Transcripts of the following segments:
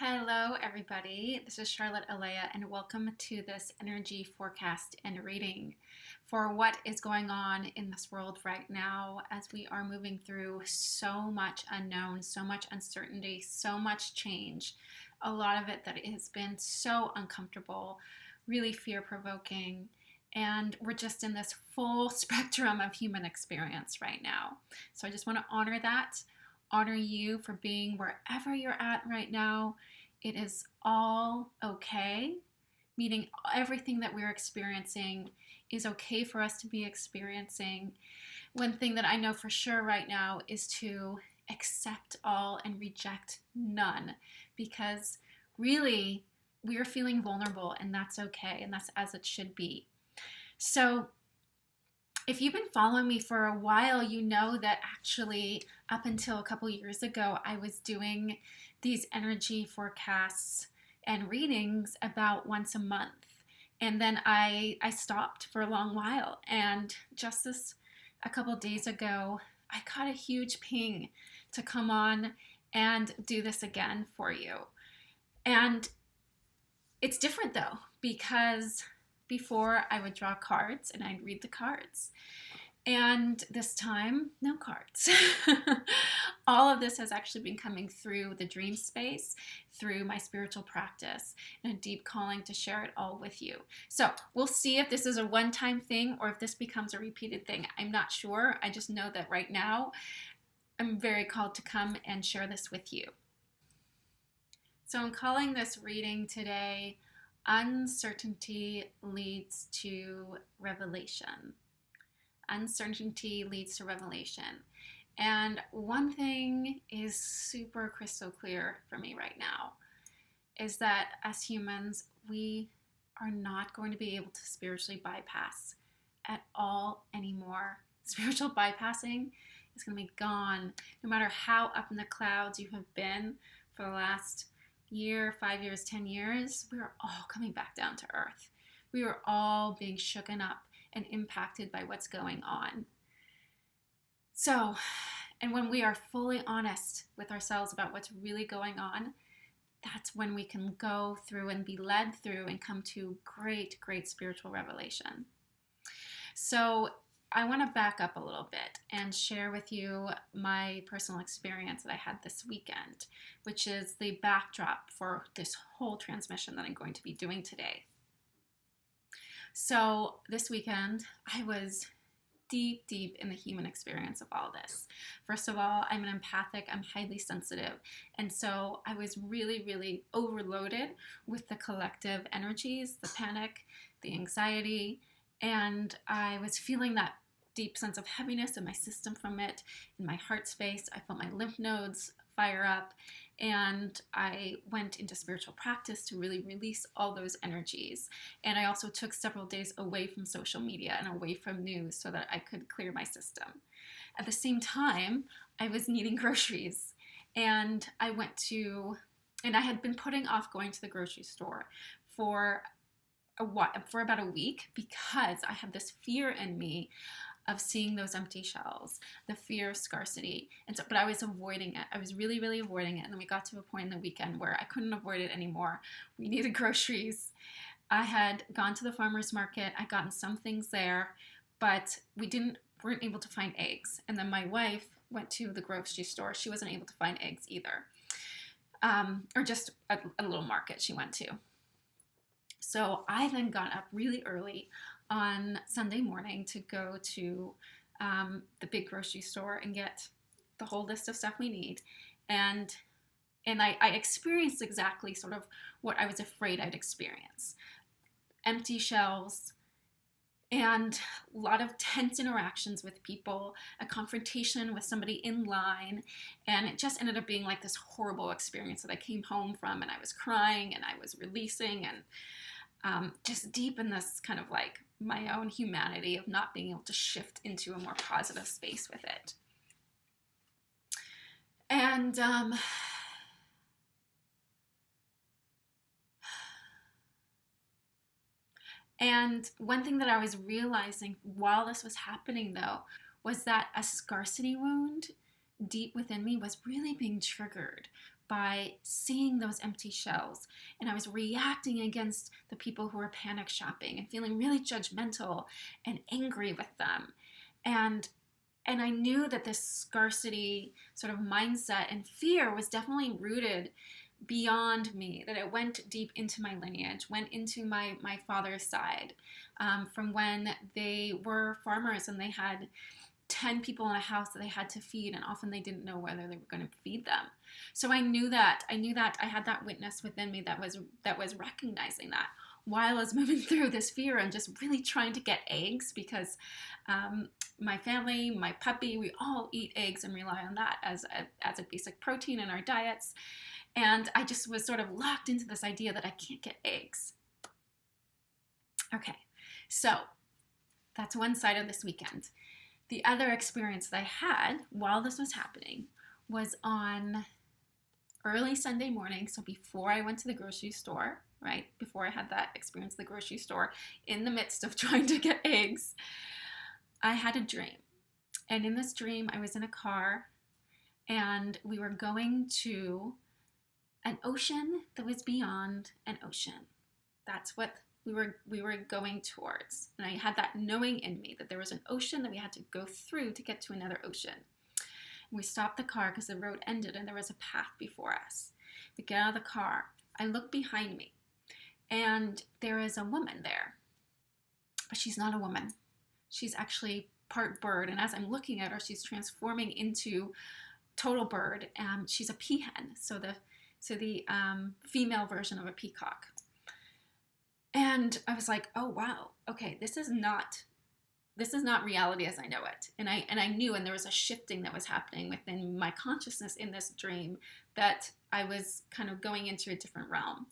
Hello, everybody. This is Charlotte Alea, and welcome to this energy forecast and reading for what is going on in this world right now as we are moving through so much unknown, so much uncertainty, so much change. A lot of it that has been so uncomfortable, really fear provoking. And we're just in this full spectrum of human experience right now. So I just want to honor you for being wherever you're at right now. It is all okay, meaning everything that we're experiencing is okay for us to be experiencing. One thing that I know for sure right now is to accept all and reject none, because really we're feeling vulnerable, and that's okay, and that's as it should be. So if you've been following me for a while, you know that actually up until a couple years ago, I was doing these energy forecasts and readings about once a month. And then I stopped for a long while. And just a couple days ago, I got a huge ping to come on and do this again for you. And it's different though, because before I would draw cards and I'd read the cards. And this time, no cards. All of this has actually been coming through the dream space, through my spiritual practice, and a deep calling to share it all with you. So we'll see if this is a one-time thing or if this becomes a repeated thing. I'm not sure. I just know that right now, I'm very called to come and share this with you. So I'm calling this reading today, Uncertainty Leads to Revelation. Uncertainty leads to revelation. And one thing is super crystal clear for me right now is that as humans, we are not going to be able to spiritually bypass at all anymore. Spiritual bypassing is going to be gone. No matter how up in the clouds you have been for the last year, 5 years, 10 years, we are all coming back down to earth. We are all being shooken up and impacted by what's going on. So, and when we are fully honest with ourselves about what's really going on, that's when we can go through and be led through and come to great, great spiritual revelation. So I want to back up a little bit and share with you my personal experience that I had this weekend, which is the backdrop for this whole transmission that I'm going to be doing today. So this weekend, I was deep in the human experience of all this. First of all, I'm an empathic, I'm highly sensitive. And so I was really overloaded with the collective energies, the panic, the anxiety, and I was feeling that deep sense of heaviness in my system from it, in my heart space. I felt my lymph nodes fire up, and I went into spiritual practice to really release all those energies. And I also took several days away from social media and away from news so that I could clear my system. At the same time, I was needing groceries, and I had been putting off going to the grocery store for about a week because I had this fear in me of seeing those empty shelves, the fear of scarcity. But I was avoiding it. I was really avoiding it. And then we got to a point in the weekend where I couldn't avoid it anymore. We needed groceries. I had gone to the farmer's market. I'd gotten some things there, but weren't able to find eggs. And then my wife went to the grocery store. She wasn't able to find eggs either. Or just a little market she went to. So I then got up really early on Sunday morning to go to the big grocery store and get the whole list of stuff we need. And I experienced exactly sort of what I was afraid I'd experience. Empty shelves and a lot of tense interactions with people, a confrontation with somebody in line, and it just ended up being like this horrible experience that I came home from, and I was crying and I was releasing and just deep in this kind of like my own humanity of not being able to shift into a more positive space with it. And one thing that I was realizing while this was happening, though, was that a scarcity wound deep within me was really being triggered by seeing those empty shelves, and I was reacting against the people who were panic shopping and feeling really judgmental and angry with them. And I knew that this scarcity sort of mindset and fear was definitely rooted beyond me, that it went deep into my lineage, went into my father's side, from when they were farmers and they had 10 people in a house that they had to feed, and often they didn't know whether they were going to feed them. So I knew that I had that witness within me that was recognizing that while I was moving through this fear and just really trying to get eggs, because my family, my puppy, we all eat eggs and rely on that as a basic protein in our diets. And I just was sort of locked into this idea that I can't get eggs. Okay, so that's one side of this weekend. The other experience that I had while this was happening was on early Sunday morning, so before I went to the grocery store, right? Before I had that experience at the grocery store, in the midst of trying to get eggs, I had a dream. And in this dream, I was in a car, and we were going to an ocean that was beyond an ocean. That's what we were going towards. And I had that knowing in me that there was an ocean that we had to go through to get to another ocean. And we stopped the car because the road ended and there was a path before us. We get out of the car. I look behind me, and there is a woman there. But she's not a woman. She's actually part bird. And as I'm looking at her, she's transforming into total bird. She's a peahen. So the female version of a peacock. And I was like, oh wow, okay, this is not reality as I know it. And I knew, and there was a shifting that was happening within my consciousness in this dream, that I was kind of going into a different realm.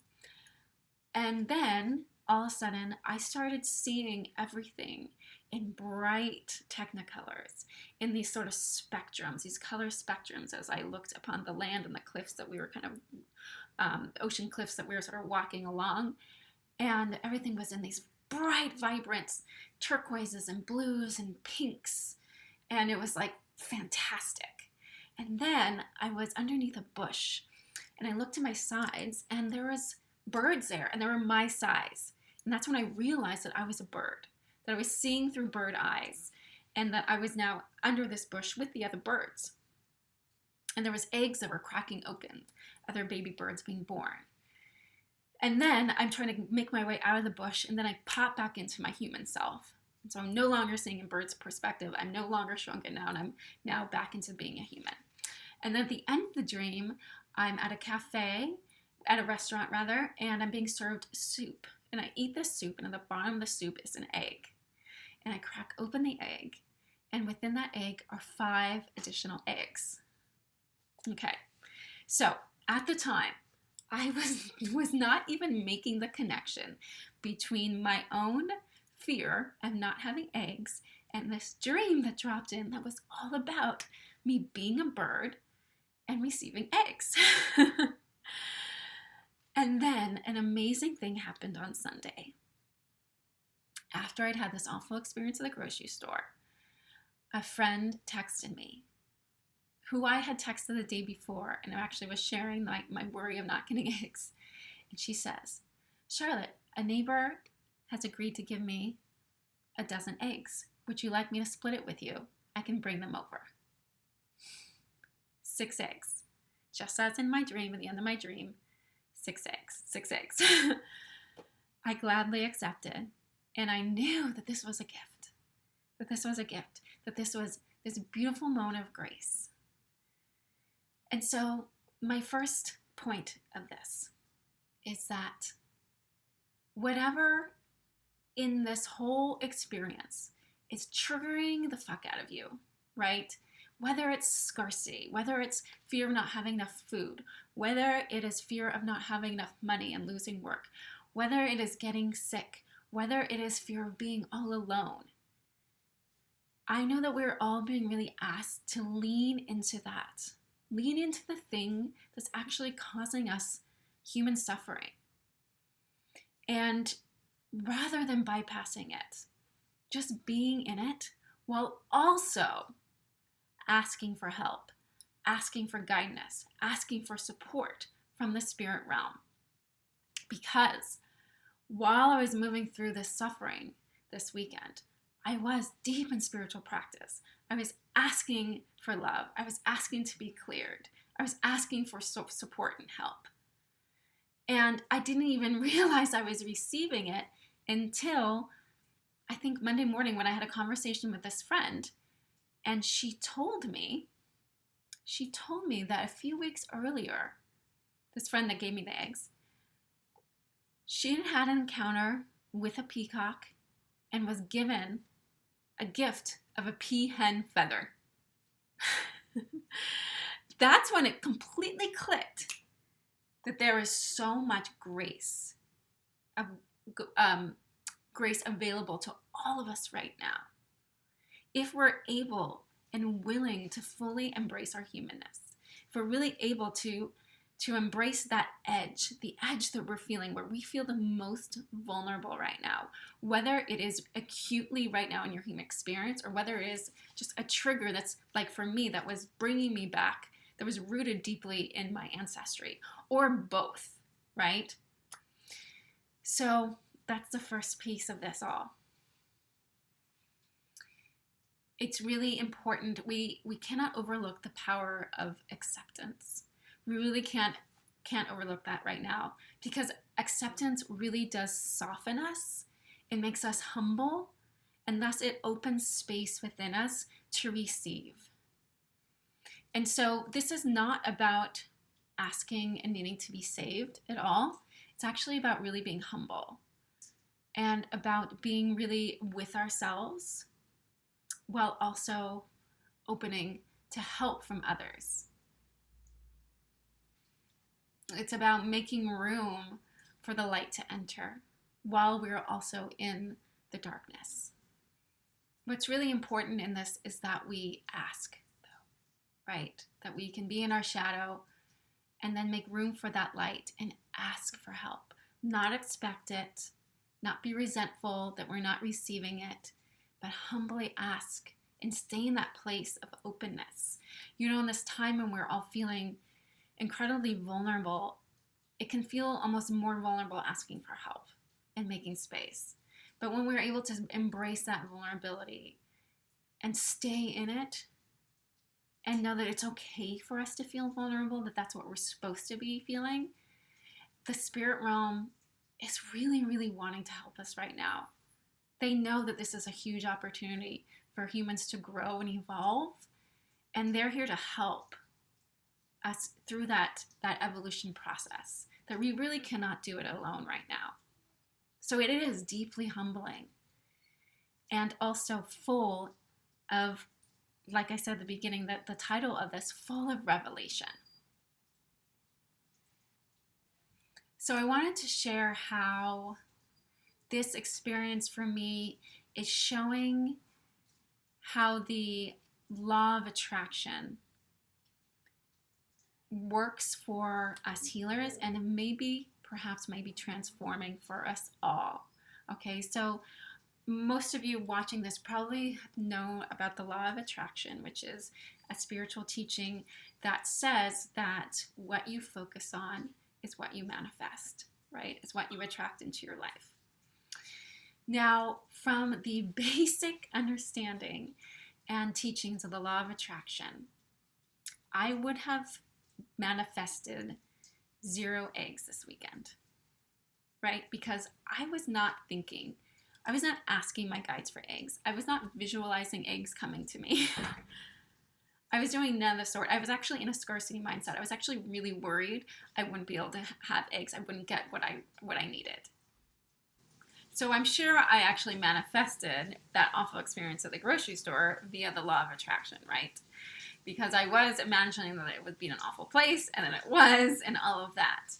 And then all of a sudden I started seeing everything in bright technicolors, in these sort of spectrums, these color spectrums, as I looked upon the land and the cliffs that we were kind of, ocean cliffs that we were sort of walking along. And everything was in these bright, vibrant turquoises and blues and pinks. And it was like fantastic. And then I was underneath a bush, and I looked to my sides, and there was birds there, and they were my size. And that's when I realized that I was a bird, that I was seeing through bird eyes, and that I was now under this bush with the other birds. And there was eggs that were cracking open, other baby birds being born. And then I'm trying to make my way out of the bush, and then I pop back into my human self. And so I'm no longer seeing in bird's perspective. I'm no longer shrunken now, and I'm now back into being a human. And then at the end of the dream, I'm at a restaurant, and I'm being served soup. And I eat this soup, and at the bottom of the soup is an egg. And I crack open the egg, and within that egg are 5 additional eggs. Okay, so at the time, I was not even making the connection between my own fear of not having eggs and this dream that dropped in that was all about me being a bird and receiving eggs. And then an amazing thing happened on Sunday. After I'd had this awful experience at the grocery store, a friend texted me, who I had texted the day before, and I actually was sharing my worry of not getting eggs. And she says, Charlotte, a neighbor has agreed to give me a dozen eggs. Would you like me to split it with you? I can bring them over. 6 eggs. Just as in my dream, at the end of my dream, 6 eggs. I gladly accepted, and I knew that this was a gift, that this was this beautiful moment of grace. And so my first point of this is that whatever in this whole experience is triggering the fuck out of you, right? Whether it's scarcity, whether it's fear of not having enough food, whether it is fear of not having enough money and losing work, whether it is getting sick, whether it is fear of being all alone. I know that we're all being really asked to lean into that. Lean into the thing that's actually causing us human suffering. And rather than bypassing it, just being in it while also asking for help, asking for guidance, asking for support from the spirit realm. Because while I was moving through this suffering this weekend, I was deep in spiritual practice. I was asking for love. I was asking to be cleared. I was asking for support and help. And I didn't even realize I was receiving it until I think Monday morning when I had a conversation with this friend. And she told me that a few weeks earlier, this friend that gave me the eggs, she had had an encounter with a peacock and was given a gift of a peahen feather. That's when it completely clicked that there is so much grace, grace available to all of us right now, if we're able and willing to fully embrace our humanness. If we're really able to embrace that edge, the edge that we're feeling, where we feel the most vulnerable right now, whether it is acutely right now in your human experience or whether it is just a trigger that's like for me, that was bringing me back, that was rooted deeply in my ancestry, or both, right? So that's the first piece of this all. It's really important. We cannot overlook the power of acceptance. We really can't overlook that right now, because acceptance really does soften us. It makes us humble, and thus it opens space within us to receive. And so this is not about asking and needing to be saved at all. It's actually about really being humble and about being really with ourselves while also opening to help from others. It's about making room for the light to enter while we're also in the darkness. What's really important in this is that we ask, though, right? That we can be in our shadow and then make room for that light and ask for help. Not expect it, not be resentful that we're not receiving it, but humbly ask and stay in that place of openness. You know, in this time when we're all feeling incredibly vulnerable, it can feel almost more vulnerable asking for help and making space. But when we're able to embrace that vulnerability and stay in it and know that it's okay for us to feel vulnerable, that that's what we're supposed to be feeling, the spirit realm is really, really wanting to help us right now. They know that this is a huge opportunity for humans to grow and evolve, and they're here to help us through that evolution process, that we really cannot do it alone right now. So it is deeply humbling and also full of, like I said at the beginning, that the title of this, full of revelation. So I wanted to share how this experience for me is showing how the law of attraction works for us healers, and perhaps transforming for us all. Okay, so most of you watching this probably know about the law of attraction, which is a spiritual teaching that says that what you focus on is what you manifest, right? It's what you attract into your life. Now, from the basic understanding and teachings of the law of attraction, I would have manifested 0 eggs this weekend, right? Because I was not asking my guides for eggs. I was not visualizing eggs coming to me. I was doing none of the sort. I was actually in a scarcity mindset. I was actually really worried I wouldn't be able to have eggs. I wouldn't get what I needed. So I'm sure I actually manifested that awful experience at the grocery store via the law of attraction, right? Because I was imagining that it would be an awful place, and then it was, and all of that.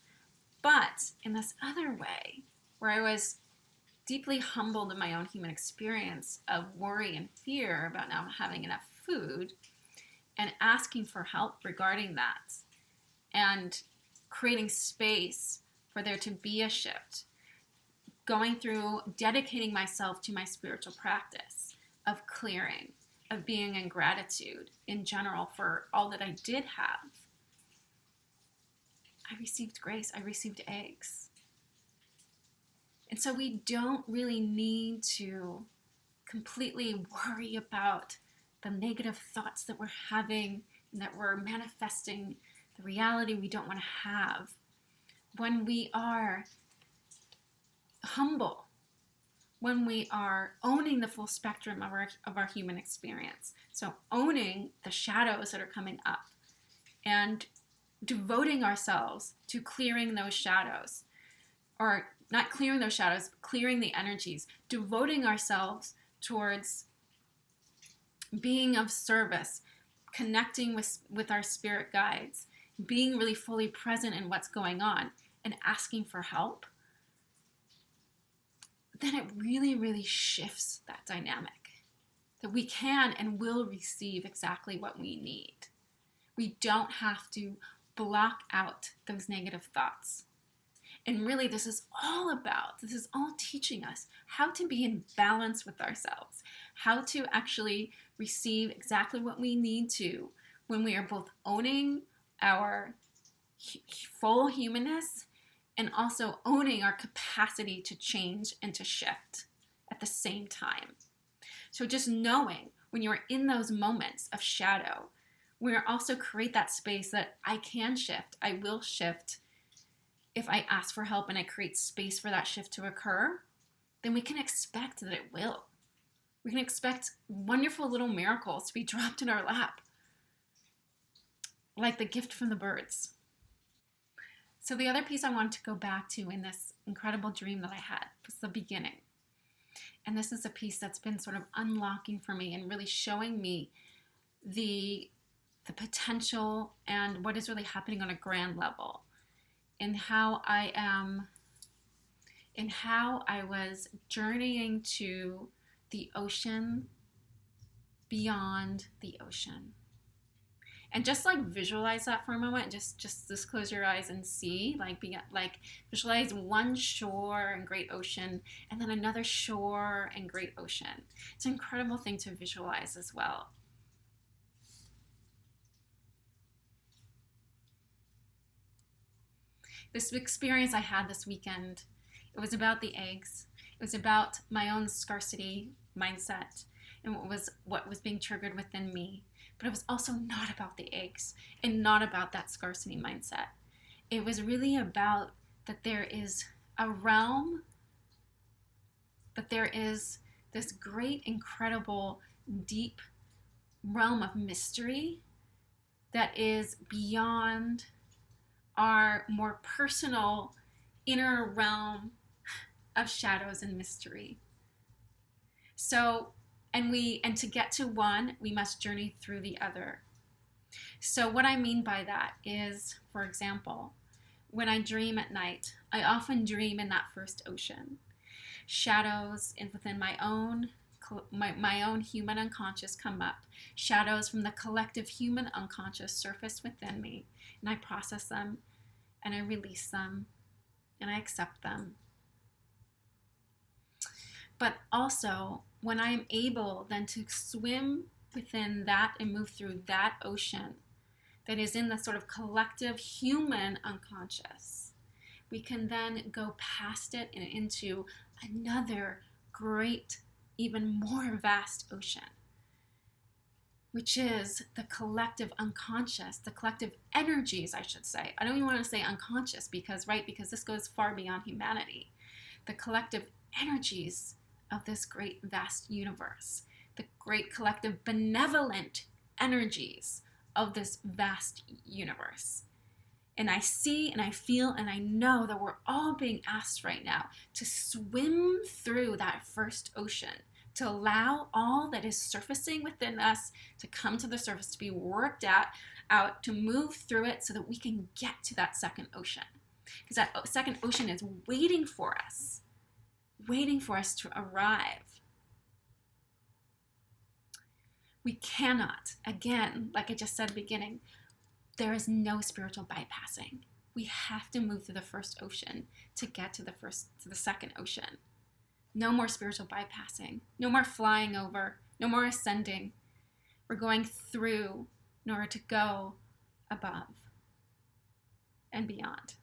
But in this other way, where I was deeply humbled in my own human experience of worry and fear about not having enough food, and asking for help regarding that, and creating space for there to be a shift, going through dedicating myself to my spiritual practice of clearing, of being in gratitude in general for all that I did have, I received grace. I received eggs. And so we don't really need to completely worry about the negative thoughts that we're having and that we're manifesting the reality we don't want to have. When we are humble, when we are owning the full spectrum of our human experience, so owning the shadows that are coming up and devoting ourselves to clearing those shadows, or not clearing those shadows, but clearing the energies, devoting ourselves towards being of service, connecting with our spirit guides, being really fully present in what's going on, and asking for help, then it really, really shifts that dynamic, that we can and will receive exactly what we need. We don't have to block out those negative thoughts. And really, this is all teaching us how to be in balance with ourselves, how to actually receive exactly what we need to when we are both owning our full humanness and also owning our capacity to change and to shift at the same time. So just knowing when you're in those moments of shadow, we also create that space that I can shift, I will shift. If I ask for help and I create space for that shift to occur, then we can expect that it will. We can expect wonderful little miracles to be dropped in our lap, like the gift from the birds. So the other piece I wanted to go back to in this incredible dream that I had was the beginning. And this is a piece that's been sort of unlocking for me and really showing me the potential and what is really happening on a grand level, in how I was journeying to the ocean, beyond the ocean. And just like visualize that for a moment. Just close your eyes and see, visualize one shore and great ocean, and then another shore and great ocean. It's an incredible thing to visualize as well. This experience I had this weekend, it was about the eggs. It was about my own scarcity mindset and what was being triggered within me. But it was also not about the eggs and not about that scarcity mindset. It was really about that there is a realm, that there is this great, incredible, deep realm of mystery that is beyond our more personal inner realm of shadows and mystery. So, and to get to one, we must journey through the other. So what I mean by that is, for example, when I dream at night, I often dream in that first ocean. Shadows within my own human unconscious come up. Shadows from the collective human unconscious surface within me, and I process them, and I release them, and I accept them. But also, when I am able then to swim within that and move through that ocean that is in the sort of collective human unconscious, we can then go past it and into another great, even more vast ocean, which is the collective unconscious, the collective energies, I should say. I don't even want to say unconscious because this goes far beyond humanity. The collective energies of this great vast universe, the great collective benevolent energies of this vast universe. And I see and I feel and I know that we're all being asked right now to swim through that first ocean, to allow all that is surfacing within us to come to the surface, to be worked out, to move through it so that we can get to that second ocean. Because that second ocean is waiting for us to arrive. We cannot, again, like I just said at the beginning, there is no spiritual bypassing. We have to move through the first ocean to get to the second ocean. No more spiritual bypassing. No more flying over. No more ascending. We're going through in order to go above and beyond.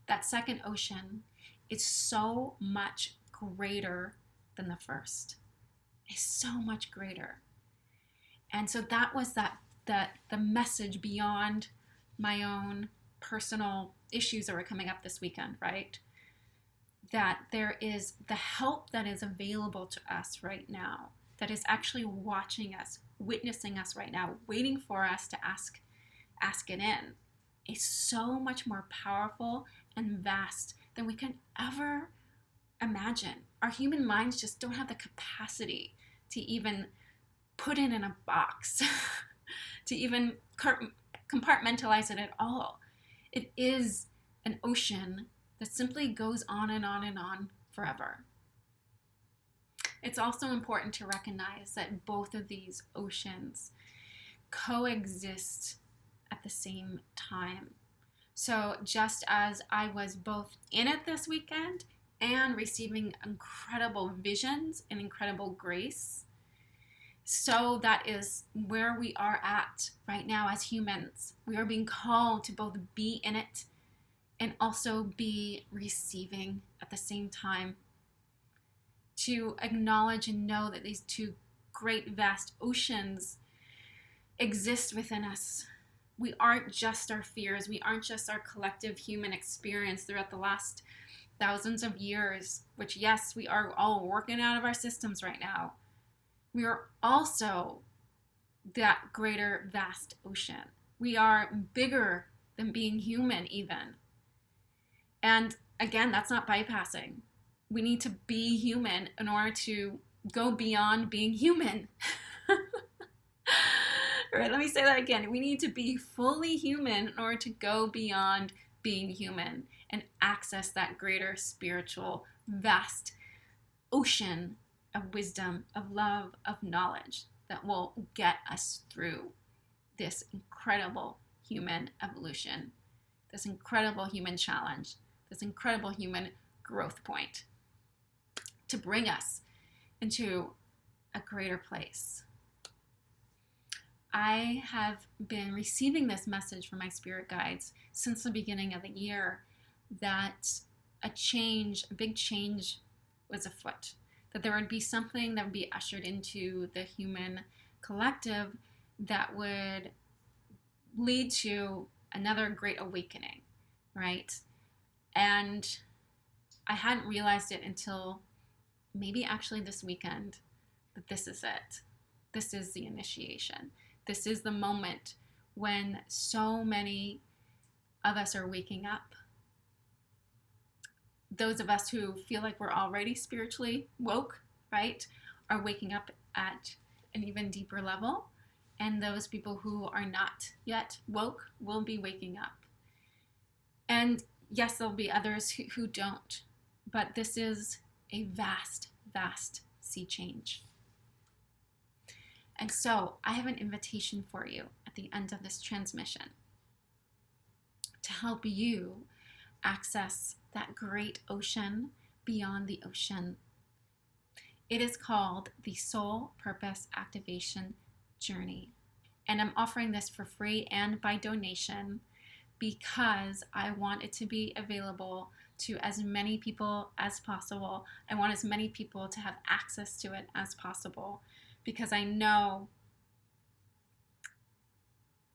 That second ocean is so much greater than the first. It's so much greater. And so that was the message beyond my own personal issues that were coming up this weekend, right? That there is the help that is available to us right now, that is actually watching us, witnessing us right now, waiting for us to ask it in, is so much more powerful and vast than we can ever imagine. Our human minds just don't have the capacity to even put it in a box, to even compartmentalize it at all. It is an ocean that simply goes on and on and on forever. It's also important to recognize that both of these oceans coexist at the same time. So just as I was both in it this weekend and receiving incredible visions and incredible grace, so that is where we are at right now as humans. We are being called to both be in it and also be receiving at the same time, to acknowledge and know that these two great vast oceans exist within us. We aren't just our fears. We aren't just our collective human experience throughout the last thousands of years, which, yes, we are all working out of our systems right now. We are also that greater vast ocean. We are bigger than being human even. And again, that's not bypassing. We need to be human in order to go beyond being human. All right, let me say that again. We need to be fully human in order to go beyond being human and access that greater spiritual, vast ocean of wisdom, of love, of knowledge that will get us through this incredible human evolution, this incredible human challenge, this incredible human growth point, to bring us into a greater place. I have been receiving this message from my spirit guides since the beginning of the year that a big change was afoot, that there would be something that would be ushered into the human collective that would lead to another great awakening, right? And I hadn't realized it until maybe actually this weekend that this is it. This is the initiation. This is the moment when so many of us are waking up. Those of us who feel like we're already spiritually woke, right, are waking up at an even deeper level. And those people who are not yet woke will be waking up. And yes, there'll be others who don't. But this is a vast, vast sea change. And so I have an invitation for you at the end of this transmission to help you access that great ocean beyond the ocean. It is called the Soul Purpose Activation Journey. And I'm offering this for free and by donation because I want it to be available to as many people as possible. I want as many people to have access to it as possible, because I know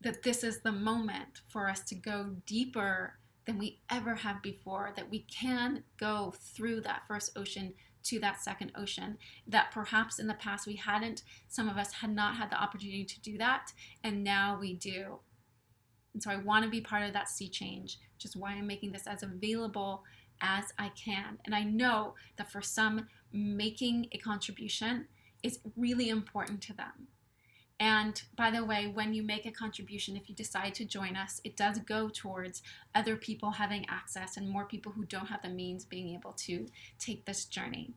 that this is the moment for us to go deeper than we ever have before, that we can go through that first ocean to that second ocean, that perhaps in the past some of us had not had the opportunity to do that, and now we do. And so I want to be part of that sea change, which is why I'm making this as available as I can. And I know that for some, making a contribution is really important to them. And by the way, when you make a contribution, if you decide to join us, it does go towards other people having access and more people who don't have the means being able to take this journey.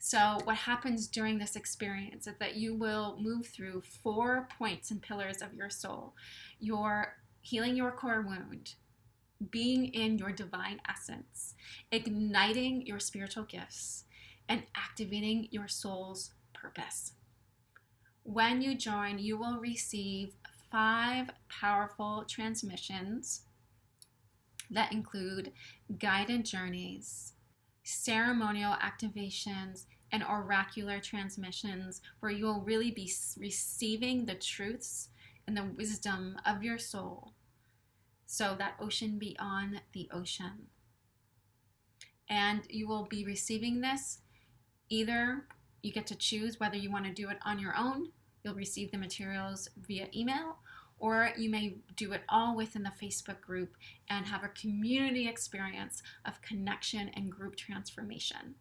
So what happens during this experience is that you will move through 4 points and pillars of your soul. Your healing your core wound, being in your divine essence, igniting your spiritual gifts, and activating your soul's purpose. When you join, you will receive 5 powerful transmissions that include guided journeys, ceremonial activations, and oracular transmissions, where you will really be receiving the truths and the wisdom of your soul. So that ocean beyond the ocean. And you will be receiving this. Either you get to choose whether you want to do it on your own. You'll receive the materials via email, or you may do it all within the Facebook group and have a community experience of connection and group transformation.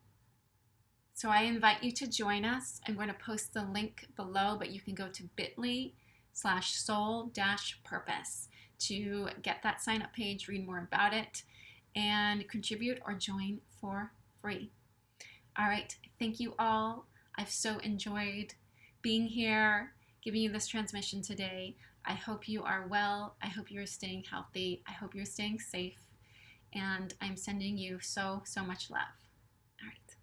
So I invite you to join us. I'm going to post the link below, but you can go to bit.ly/soul-purpose to get that sign up page, read more about it, and contribute or join for free. All right, thank you all. I've so enjoyed being here, giving you this transmission today. I hope you are well. I hope you're staying healthy. I hope you're staying safe. And I'm sending you so much love. All right.